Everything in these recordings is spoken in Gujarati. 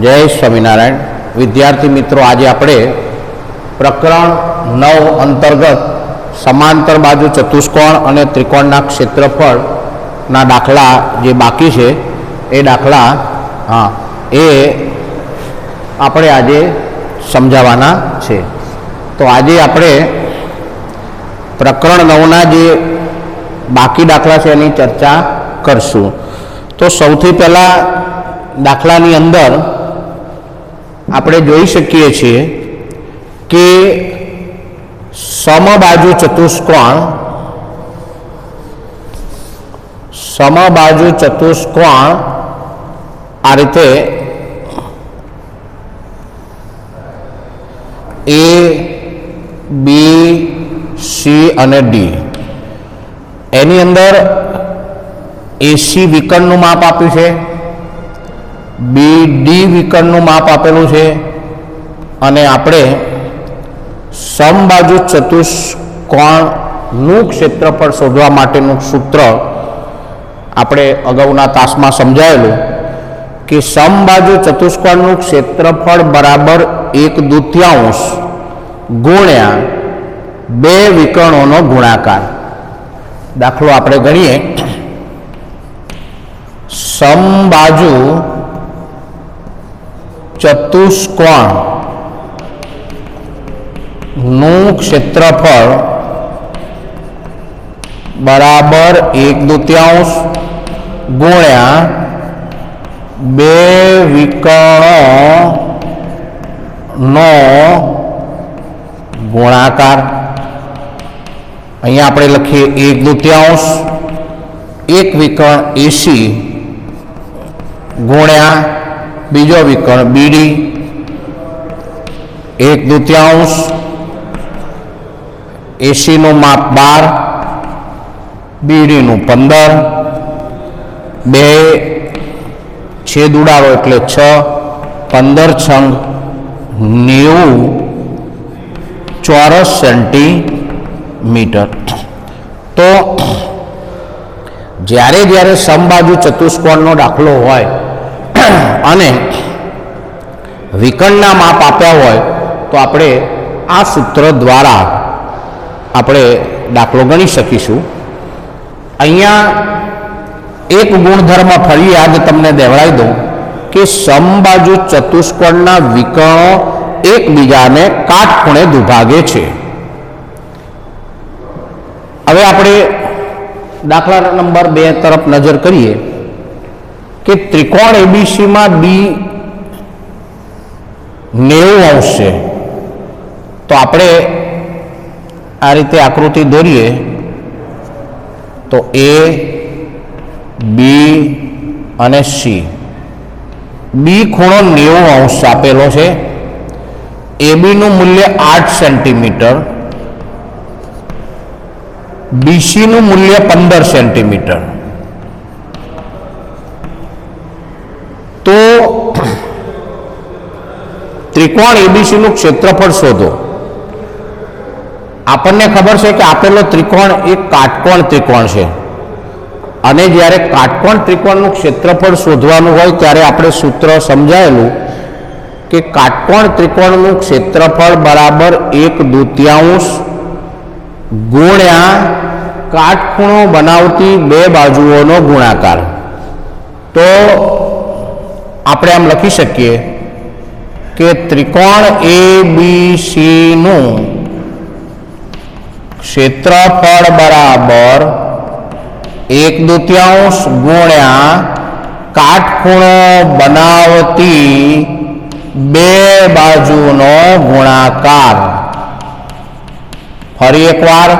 જય સ્વામિનારાયણ. વિદ્યાર્થી મિત્રો, આજે આપણે પ્રકરણ 9 અંતર્ગત સમાંતર બાજુ ચતુષ્કોણ અને ત્રિકોણના ક્ષેત્રફળના દાખલા જે બાકી છે એ દાખલા એ આપણે આજે સમજાવવાના છે. તો આજે આપણે પ્રકરણ 9ના જે બાકી દાખલા છે એની ચર્ચા કરશું. તો સૌથી પહેલાં દાખલાની અંદર આપણે જોઈ શકીએ છીએ કે સમબાજુ ચતુષ્કોણ આ રીતે એ બી સી અને ડી, એની અંદર એસી વિકર્ણનું માપ આપ્યું છે, BD વિકર્ણનું માપ આપેલું છે, અને આપણે સમબાજુ ચતુષ્કોણનું ક્ષેત્રફળ શોધવા માટેનું સૂત્ર આપણે અગાઉના તાસમાં સમજાયેલું કે સમબાજુ ચતુષ્કોણનું ક્ષેત્રફળ બરાબર 1/2 ગુણ્યા 2 વિકર્ણોનો ગુણાકાર. દાખલો આપણે ગણીએ. સમબાજુ ચતુષ્કોણ નું ક્ષેત્રફળ બરાબર 1/2 ગુણ્યા 2 વિકર્ણોનો ગુણાકાર. અહીંયા આપણે લખીએ 1/2, એક વિકર્ણ એસી ગુણ્યા બીજો વિકર્ણ બીડી, 1/2 એસીનું માપ 12, બીડીનું 15, 2 છેદ ઉડાડો એટલે 6, 15 છંગ 90 ચોરસ સેન્ટીમીટર. તો જ્યારે સમબાજુ ચતુષ્કોણનો દાખલો હોય અને વિકર્ણના માપ આપ્યા હોય તો આપણે આ સૂત્ર દ્વારા આપણે દાખલો ગણી શકીશું. અહીંયા એક ગુણધર્મ ફરી યાદ તમને દેવડાવી દઉં કે સમબાજુ ચતુષ્કોણના વિકર્ણો એકબીજાને કાટખૂણે દુભાગે છે. હવે આપણે દાખલા નંબર 2 તરફ નજર કરીએ કે ત્રિકોણ એબીસીમાં બી 90° છે. તો આપણે આ રીતે આકૃતિ દોરીએ તો એ બી અને સી. બી ખૂણો 90° આપેલો છે, એબીનું મૂલ્ય 8 સેન્ટીમીટર, બીસીનું મૂલ્ય 15 સેન્ટીમીટર. તો ત્રિકોણ એબીસીનું ક્ષેત્રફળ શોધો. આપણને ખબર છે કે આપેલો ત્રિકોણ એક કાટકોણ ત્રિકોણ છે, અને જ્યારે કાટકોણ ત્રિકોણનું ક્ષેત્રફળ શોધવાનું હોય ત્યારે આપણે સૂત્ર સમજાયેલું કે કાટકોણ ત્રિકોણનું ક્ષેત્રફળ બરાબર 1/2 ગુણ્યા કાટખૂણો બનાવતી 2 બાજુઓનો ગુણાકાર. તો આપણે આમ લખી શકીએ કે ત્રિકોણ એબીસી નું ક્ષેત્રફળ બરાબર 1/2 ગુણ્યા કાટખૂણો બનાવતી 2 બાજુનો ગુણાકાર. ફરી એકવાર,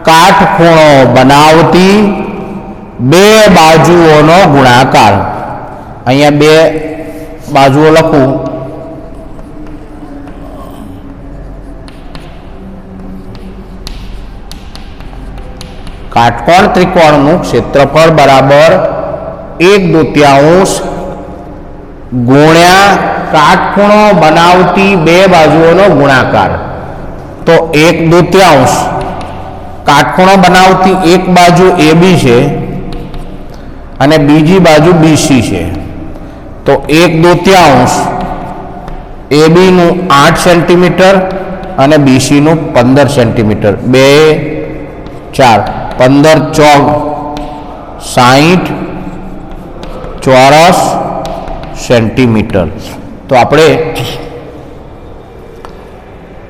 કાટખૂણો બનાવતી 2 બાજુઓનો ગુણાકાર. અહીંયા 2 બાજુઓ લખું. કાટકોણ ત્રિકોણનું ક્ષેત્રફળ બરાબર 1/2 ગુણ્યા કાટખૂણો બનાવતી 2 બાજુઓનો ગુણાકાર. તો 1/2 કાટખૂણો બનાવતી એક બાજુ AB છે અને બીજી બાજુ BC છે. तो 1/2 AB નું 8 સેન્ટીમીટર અને BC નું 15 સેન્ટીમીટર 2 4 15 ચોક 60 ચોરસ સેન્ટીમીટર। તો આપણે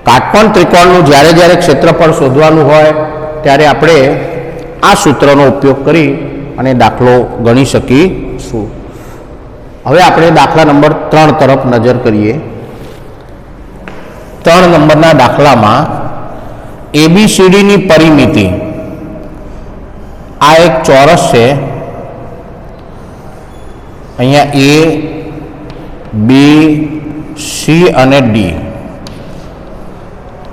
કાટકોણ ત્રિકોણનું જ્યારે જ્યારે ક્ષેત્રફળ શોધવાનું હોય ત્યારે આપણે આ સૂત્રનો ઉપયોગ કરી અને દાખલો ગણી શકીશું। હવે આપણે દાખલા નંબર 3 તરફ નજર કરીએ। 3 નંબરના દાખલામાં ABCD ની પરિમિતિ, આ એક ચોરસ છે, અહીંયા A, B, C અને D।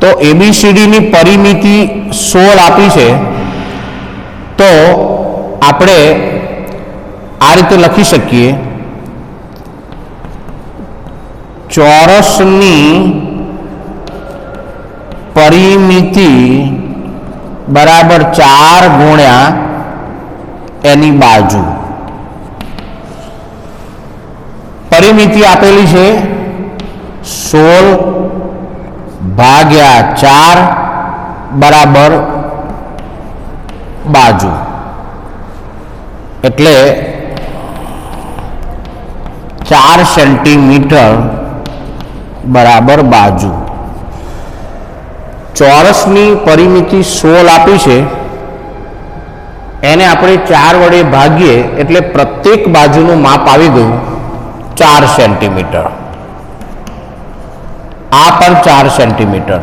તો ABCD ની પરિમિતિ 16 આપી છે, તો આપણે આ રીતે લખી શકીએ, ચોરસની પરિમિતિ બરાબર 4 ગુણ્યા એની બાજુ। પરિમિતિ આપેલી છે 16 ભાગ્યા 4 બરાબર બાજુ, એટલે 4 સેન્ટીમીટર બરાબર બાજુ। ચોરસની પરિમિતિ 16 આપી છે, એને આપણે 4 વડે ભાગીએ એટલે પ્રત્યેક બાજુનું માપ આવી ગયું 4 સેન્ટીમીટર। આ પણ 4 સેન્ટીમીટર।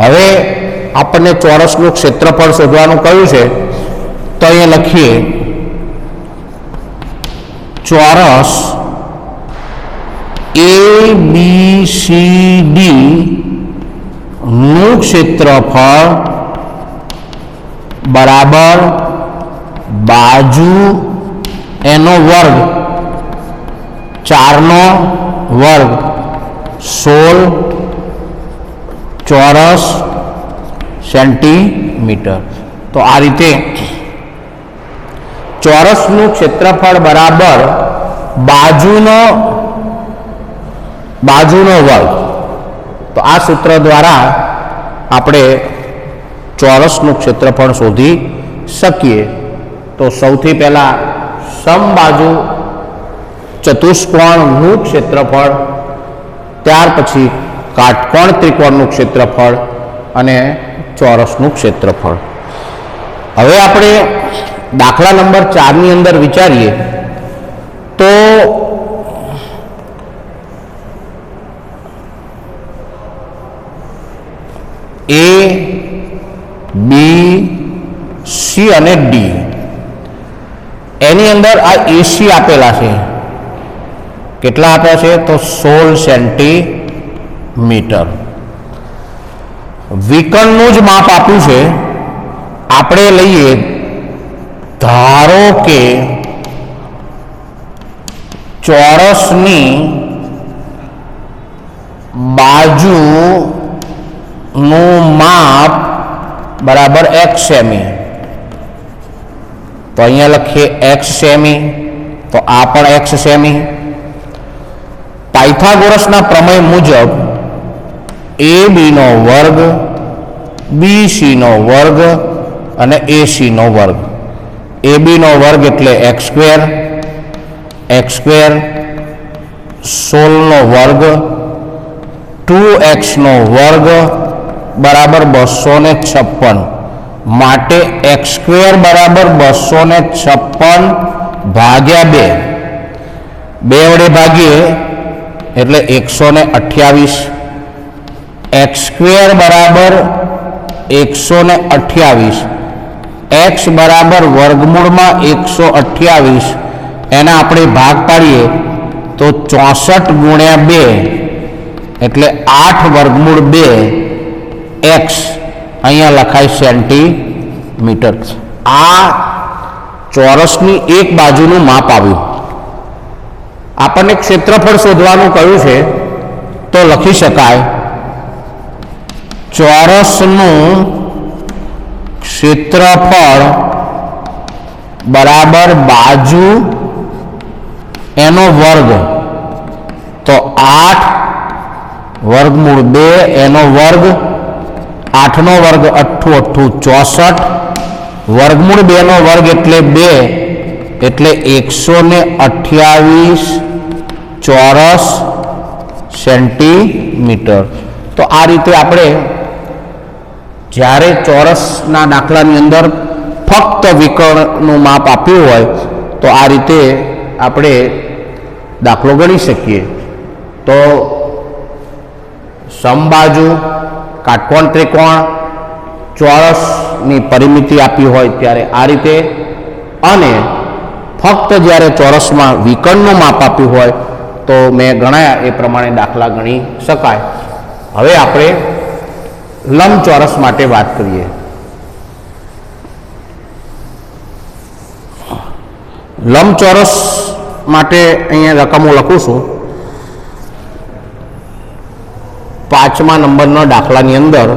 હવે આપણને ચોરસનું ક્ષેત્રફળ શોધવાનું કહ્યું છે, તો અહીંયા લખીએ, ચોરસ ABCD નું ક્ષેત્રફળ બરાબર બાજુ એનો વર્ગ 4 નો વર્ગ 16 ચોરસ સેન્ટીમીટર। તો આ રીતે ચોરસનું ક્ષેત્રફળ બરાબર બાજુનો વર્ગ। તો આ સૂત્ર દ્વારા આપણે ચોરસનું ક્ષેત્રફળ શોધી શકીએ। તો સૌથી પહેલા સમબાજુ ચતુષ્કોણનું ક્ષેત્રફળ, ત્યાર પછી કાટકોણ ત્રિકોણનું ક્ષેત્રફળ અને ચોરસનું ક્ષેત્રફળ। હવે આપણે દાખલા નંબર 4 ની અંદર વિચારીએ તો A, B, C અને D એની અંદર આ AC આપેલા છે, કેટલા આપ્યા છે તો 16 સેન્ટીમીટર। વિકર્ણનું જ માપ આપ્યું છે, આપણે લઈએ, ધારો કે ચોરસની બાજુનું માપ બરાબર x સેમી। તો અહીંયા લખીએ x સેમી, તો આ પણ x સેમી। પાયથાગોરસના પ્રમેય મુજબ AB નો વર્ગ, BC નો વર્ગ અને AC નો વર્ગ। AB નો વર્ગ એટલે x સ્ક્વેર, 16 નો વર્ગ 2x નો વર્ગ બરાબર 256, માટે x સ્ક્વેર બરાબર 256 ભાગ્યા 2, 2 વડે ભાગીએ એટલે 128, x સ્ક્વેર બરાબર 128, x બરાબર વર્ગમૂળમાં 128, એના આપણે ભાગ પાડીએ તો 64 ગુણ્યા 2 એટલે 8 વર્ગમૂળ 2 x અહીંયા લખાય સેન્ટીમીટર। આ ચોરસની એક બાજુનું માપ આવ્યું। આપણને ક્ષેત્રફળ શોધવાનું કહ્યું છે, તો લખી શકાય ચોરસનું ક્ષેત્રફળ બરાબર બાજુ એનો વર્ગ, તો 8 વર્ગમૂળ 2 એનો વર્ગ, 8 નો વર્ગ 8 8 64, વર્ગમૂળ 2 નો વર્ગ એટલે 2 એટલે 128 ચોરસ સેન્ટીમીટર. તો આ રીતે આપણે જ્યારે ચોરસના દાખલાની અંદર ફક્ત વિકર્ણનું માપ આપ્યું હોય તો આ રીતે આપણે દાખલો ગણી શકીએ. તો સમબાજુ, કાટકોણ ત્રિકોણ, ચોરસની પરિમિતિ આપી હોય ત્યારે આ રીતે, અને ફક્ત જ્યારે ચોરસમાં વિકર્ણનું માપ આપ્યું હોય તો મેં ગણાયા એ પ્રમાણે દાખલા ગણી શકાય. હવે આપણે લંબચોરસ માટે વાત કરીએ. લંબચોરસ માટે અહીંયા રકમો લખું છું. 5મા નંબરના દાખલાની અંદર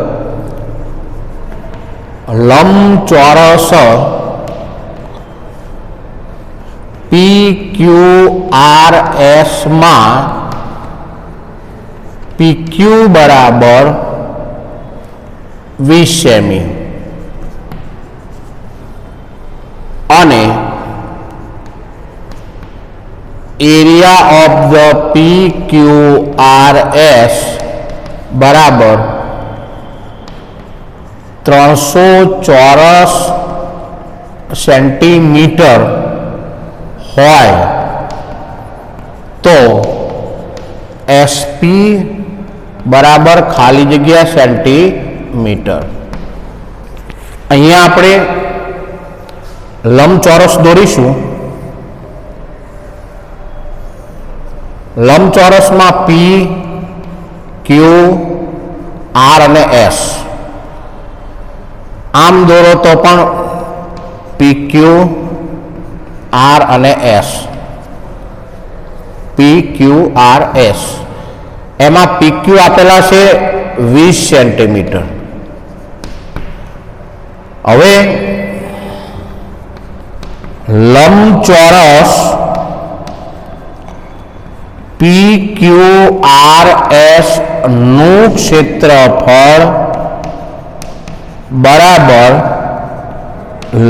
લંબચોરસ PQRS માં PQ બરાબર 20 સેમી અને એરિયા ઓફ ધ PQRS બરાબર 300 ચોરસ સેન્ટીમીટર હોય તો SP બરાબર ખાલી જગ્યા સેન્ટીમીટર. અહીંયા આપણે લંબચોરસ દોરીશું. લંબચોરસમાં P, Q, R અને S. આમ દોરો તો પણ PQ, R અને S, PQRS. એમાં PQ આપેલા છે 20 સેન્ટીમીટર. હવે લંબચોરસ PQRS નું ક્ષેત્રફળ બરાબર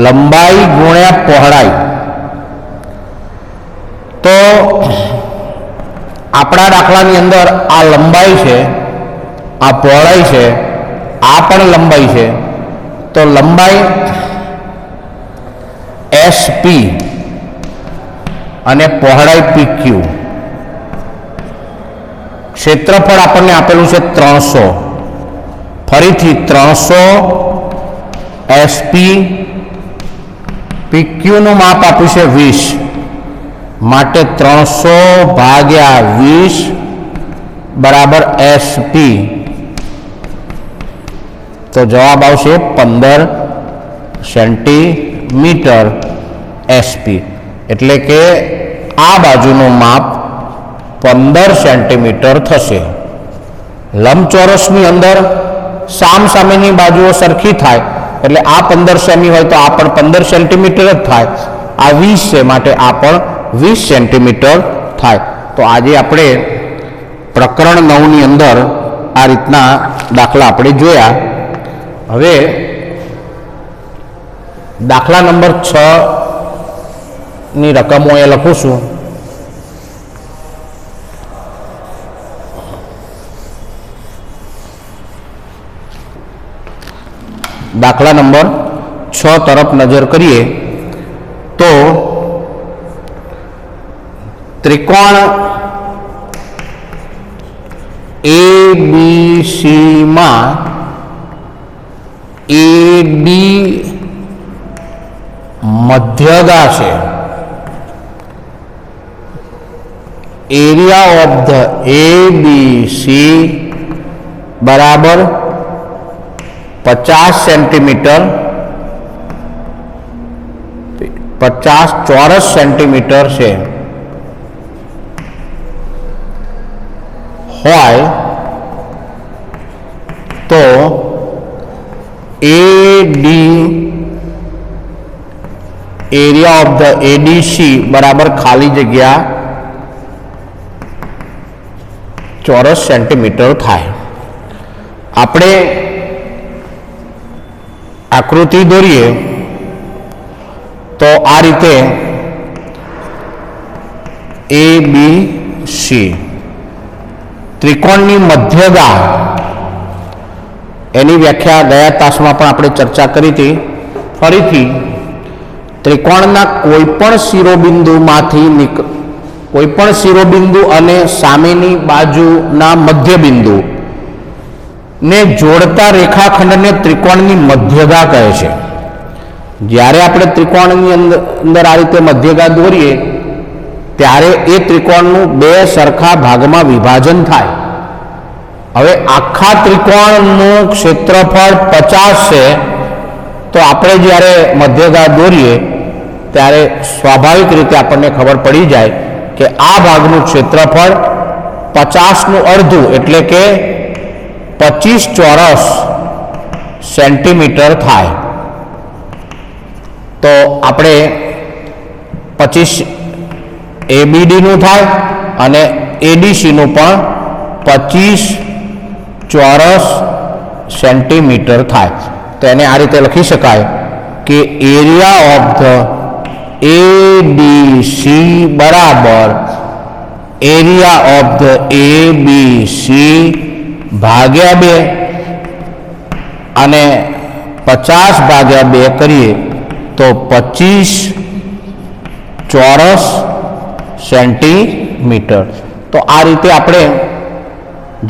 લંબાઈ ગુણ્યા પહોળાઈ. તો આપણા દાખલાની અંદર આ લંબાઈ છે, આ પહોળાઈ છે, આ પણ લંબાઈ છે. તો લંબાઈ SP અને પહોળાઈ PQ. ક્ષેત્રફળ આપણને આપેલું છે 300. ફરીથી 300 SP, PQ નું માપ આપ્યું છે 20 માટે 300 ભાગ્યા 20 બરાબર SP. તો જવાબ આવશે 15 સેન્ટીમીટર SP. એટલે કે આ બાજુનું માપ 15 સેન્ટીમીટર થશે. લંબચોરસની અંદર સામસામેની બાજુઓ સરખી થાય એટલે આ 15 સેમી હોય તો આ પણ 15 સેન્ટીમીટર જ થાય. આ 20 છે માટે આ પણ 20 સેન્ટીમીટર થાય. તો આજે આપણે પ્રકરણ 9 ની અંદર આ રીતના દાખલા આપણે જોયા. હવે દાખલા નંબર 6 ની રકમો એ લખું છું. દાખલા નંબર 6 તરફ નજર કરીએ તો ત્રિકોણ ABC માં AD મધ્યગા છે. એરિયા ઓફ ધ ABC બરાબર 50 સેન્ટીમીટર, 50 ચોરસ સેન્ટીમીટર છે હોય તો AD area of the ADC બરાબર ખાલી જગ્યા ચોરસ સેન્ટીમીટર થાય. આપણે આકૃતિ દોરીએ તો આ રીતે ABC ત્રિકોણની મધ્યગા એની વ્યાખ્યા ગયા તાસમાં પણ આપણે ચર્ચા કરી હતી. ફરીથી ત્રિકોણના કોઈપણ શિરોબિંદુ અને સામેની બાજુના મધ્યબિંદુ ને જોડતા રેખાખંડને ત્રિકોણની મધ્યગા કહે છે. જ્યારે આપણે ત્રિકોણની અંદર આ રીતે મધ્યગા દોરીએ ત્યારે એ ત્રિકોણનું બે સરખા ભાગમાં વિભાજન થાય. હવે આખા ત્રિકોણનું ક્ષેત્રફળ 50 છે, તો આપણે જ્યારે મધ્યગા દોરીએ ત્યારે સ્વાભાવિક રીતે આપણને ખબર પડી જાય કે આ ભાગનું ક્ષેત્રફળ 50નું અડધું એટલે કે 25 ચોરસ સેન્ટીમીટર થાય. તો આપણે 25 ABD નું થાય અને ADC નું પણ 25 ચોરસ સેન્ટીમીટર થાય. તો એને આ રીતે લખી શકાય કે એરિયા ઓફ ધ ADC બરાબર એરિયા ઓફ ધ ABC ભાગ્યા 2 અને 50 ભાગ્યા 2 કરીએ તો 25 ચોરસ સેન્ટીમીટર. તો આ રીતે આપણે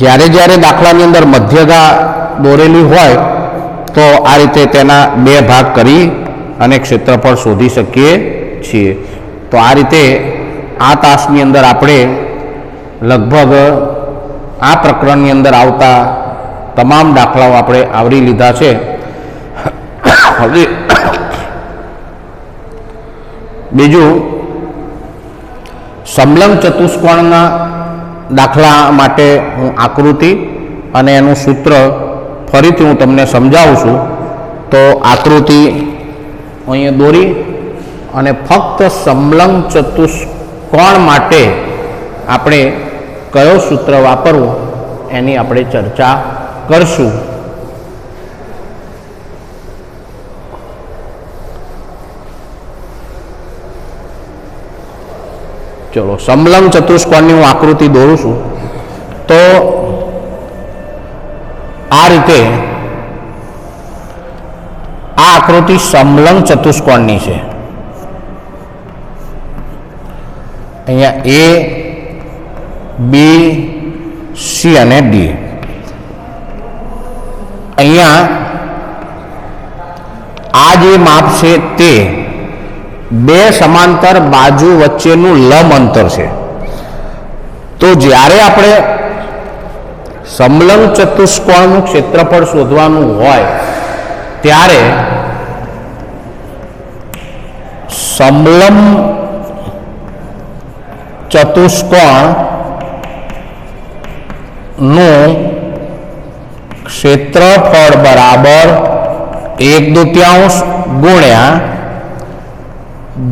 જ્યારે દાખલાની અંદર મધ્યગા દોરેલી હોય તો આ રીતે તેના 2 ભાગ કરી અને ક્ષેત્રફળ શોધી શકીએ છીએ. તો આ રીતે આ તાસની અંદર આપણે લગભગ આ પ્રકરણની અંદર આવતા તમામ દાખલાઓ આપણે આવરી લીધા છે. હવે બીજું સમલંબ ચતુષ્કોણના દાખલા માટે હું આકૃતિ અને એનું સૂત્ર ફરીથી હું તમને સમજાવું છું. તો આકૃતિ અહીંયા દોરી અને ફક્ત સમલંબ ચતુષ્કોણ માટે આપણે કયો સૂત્ર વાપરવું એની આપણે ચર્ચા કરશું. ચલો સમલંબ ચતુષ્કોણની હું આકૃતિ દોરું છું. તો આ રીતે આ આકૃતિ સમલંબ ચતુષ્કોણની છે. અહીંયા A, B, C અને D. અહીંયા આ જે માપ છે તે બે સમાંતર બાજુ વચ્ચેનું લંબ અંતર છે. તો જ્યારે આપણે સમલંબ ચતુષ્કોણનું ક્ષેત્રફળ શોધવાનું હોય ત્યારે સમલંબ ચતુષ્કોણનું ક્ષેત્રફળ બરાબર 1/2 ગુણ્યા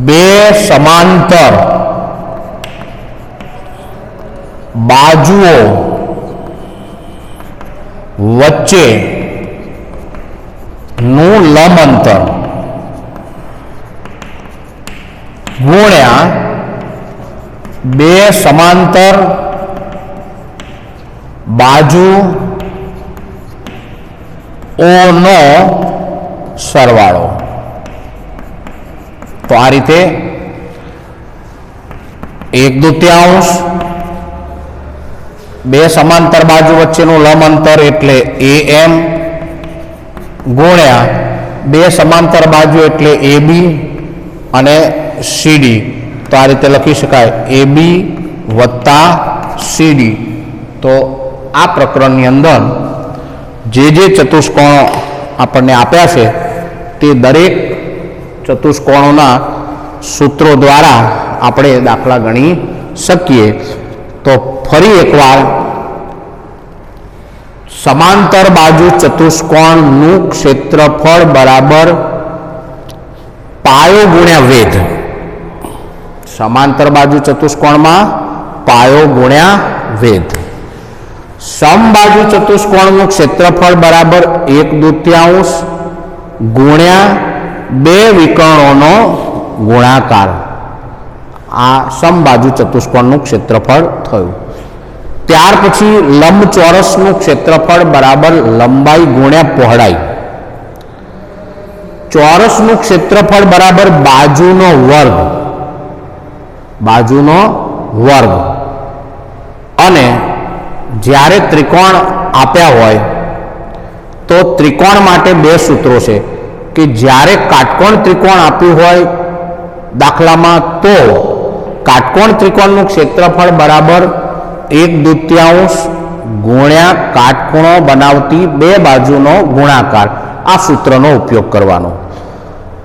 બે સમાંતર બાજુઓ વચ્ચે નું લંબ અંતર ગુણ્યા બે સમાંતર બાજુઓનો સરવાળો. તો આ રીતે 1/2 બે સમાંતર બાજુ વચ્ચેનું લંબ અંતર એટલે AM ગુણ્યા બે સમાંતર બાજુ એટલે AB અને CD. તો આ રીતે લખી શકાય AB વત્તા CD. તો આ પ્રકરણની અંદર જે ચતુષ્કોણો આપણને આપ્યા છે તે દરેક ચતુષ્કોણોના સૂત્રો દ્વારા આપણે દાખલા ગણી શકીએ. તો ફરી એકવાર સમાંતર બાજુ ચતુષ્કોણનું ક્ષેત્રફળ બરાબર પાયો ગુણ્યા વેધ. સમાંતર બાજુ ચતુષ્કોણમાં પાયો ગુણ્યા વેધ. સમબાજુ ચતુષ્કોણનું ક્ષેત્રફળ બરાબર 1/2 ગુણ્યા બે વિકર્ણોનો ગુણાકાર. આ સમબાજુ ચતુષ્કોણનું ક્ષેત્રફળ થયું. ત્યાર પછી લંબચોરસનું ક્ષેત્રફળ બરાબર લંબાઈ ગુણ્યા પહોળાઈ. ચોરસનું ક્ષેત્રફળ બરાબર બાજુનો વર્ગ, બાજુનો વર્ગ. અને જ્યારે ત્રિકોણ આપ્યા હોય તો ત્રિકોણ માટે બે સૂત્રો છે કે જ્યારે કાટકોણ ત્રિકોણ આપ્યું હોય દાખલામાં, તો કાટકોણ ત્રિકોણનું ક્ષેત્રફળ બરાબર 1/2 ગુણ્યા કાટખૂણો બનાવતી બે બાજુનો ગુણાકાર. આ સૂત્રનો ઉપયોગ કરવાનો.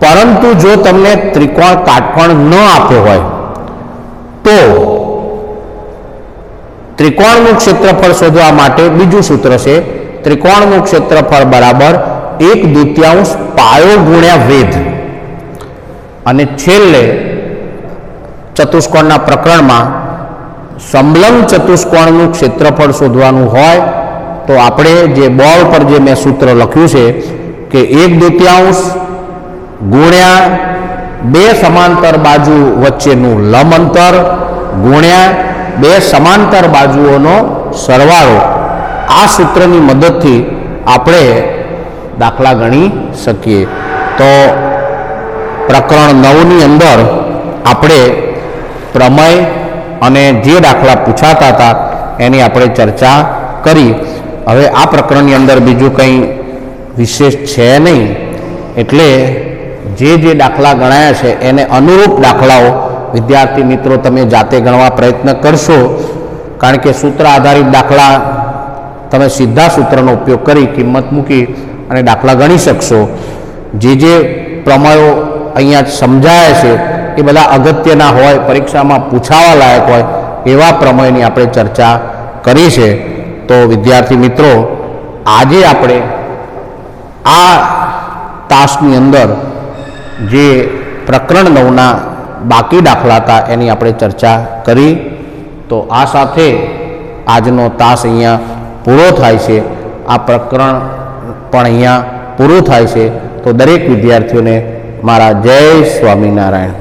પરંતુ જો તમને ત્રિકોણ કાટકોણ ન આપ્યો હોય તો ત્રિકોણનું ક્ષેત્રફળ શોધવા માટે બીજું સૂત્ર છે. ત્રિકોણનું ક્ષેત્રફળ બરાબર 1/2 પાયો ગુણ્યા વેધ. અને છેલ્લે ચતુષ્કોણના પ્રકરણમાં સમલંબ ચતુષ્કોણનું ક્ષેત્રફળ શોધવાનું હોય તો આપણે જે બોર્ડ પર જે મેં સૂત્ર લખ્યું છે કે 1/2 ગુણ્યા બે સમાંતર બાજુ વચ્ચેનું લંબ અંતર ગુણ્યા બે સમાંતર બાજુઓનો સરવાળો. આ સૂત્રની મદદથી આપણે દાખલા ગણી શકીએ. તો પ્રકરણ 9ની અંદર આપણે પ્રમેય અને જે દાખલા પૂછાતા હતા એની આપણે ચર્ચા કરી. હવે આ પ્રકરણની અંદર બીજું કંઈ વિશેષ છે નહીં, એટલે જે દાખલા ગણાયા છે એને અનુરૂપ દાખલાઓ વિદ્યાર્થી મિત્રો તમે જાતે ગણવા પ્રયત્ન કરશો. કારણ કે સૂત્ર આધારિત દાખલા તમે સીધા સૂત્રનો ઉપયોગ કરી કિંમત મૂકી અને દાખલા ગણી શકશો. જે પ્રમેયો અહીંયા સમજાય છે એ બધા અગત્યના હોય, પરીક્ષામાં પૂછાવા લાયક હોય એવા પ્રમેયની આપણે ચર્ચા કરી છે. તો વિદ્યાર્થી મિત્રો, આજે આપણે આ તાસની અંદર જે પ્રકરણ 9ના બાકી દાખલા હતા એની આપણે ચર્ચા કરી. તો આ સાથે આજનો તાસ અહીંયા પૂરો થાય છે. આ પ્રકરણ પણ અહીંયા પૂરું થાય છે. તો દરેક વિદ્યાર્થીઓને મારા જય સ્વામિનારાયણ.